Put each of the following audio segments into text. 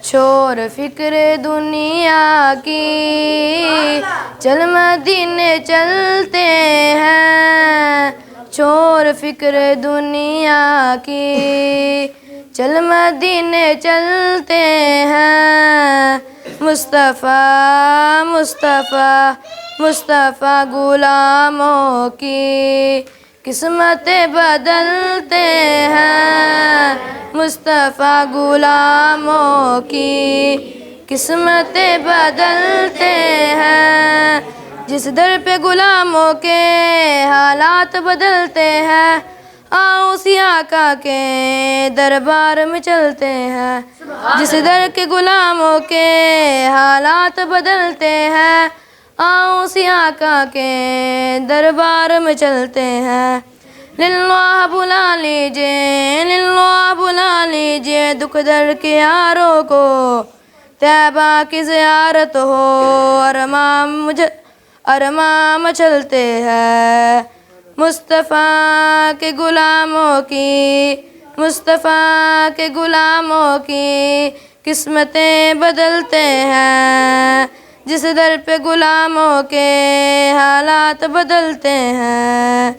छोड़ फिक्र दुनिया की, चल मदीने चलते हैं। छोड़ फिक्र दुनिया की, चल मदीने चलते हैं। मुस्तफ़ा मुस्तफ़ा मुस्तफ़ा गुलामों की किस्मतें बदलते हैं। मुस्तफ़ा गुलामों की किस्मतें बदलते हैं। जिस दर पे गुलामों के हालात बदलते हैं, आओ उसी आका के दरबार में चलते हैं। जिस दर के गुलामों के हालात बदलते हैं, आओ उसी आका के दरबार में चलते हैं। लिल्लाह बुला लीजिए, लिल्लाह बुला लीजिए दुख दर्द के यारों को, तैबा की ज़ियारत हो अरमाम चलते हैं। मुस्तफ़ा के गुलामों की, मुस्तफ़ा के गुलामों की किस्मतें बदलते हैं। जिस दर पे गुलामों के हालात बदलते हैं,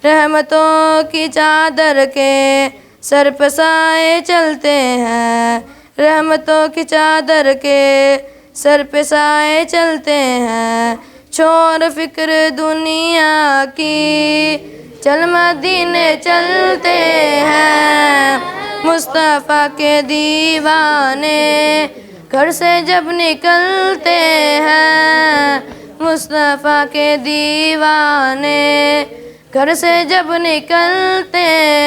रहमतों की चादर के सर पे साए चलते हैं। रहमतों की चादर के सर पे साए चलते हैं। छोड़ फिक्र दुनिया की, चल मदीने चलते हैं। मुस्तफ़ा के दीवाने घर से जब निकलते हैं। मुस्तफ़ा के दीवाने घर से जब निकलते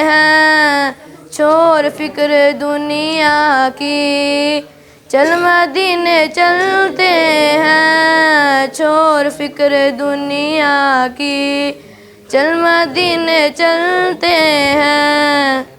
हैं। छोड़ फिक्र दुनिया की, चल मदीने चलते हैं। छोड़ फिक्र दुनिया की, चल मदीने चलते हैं।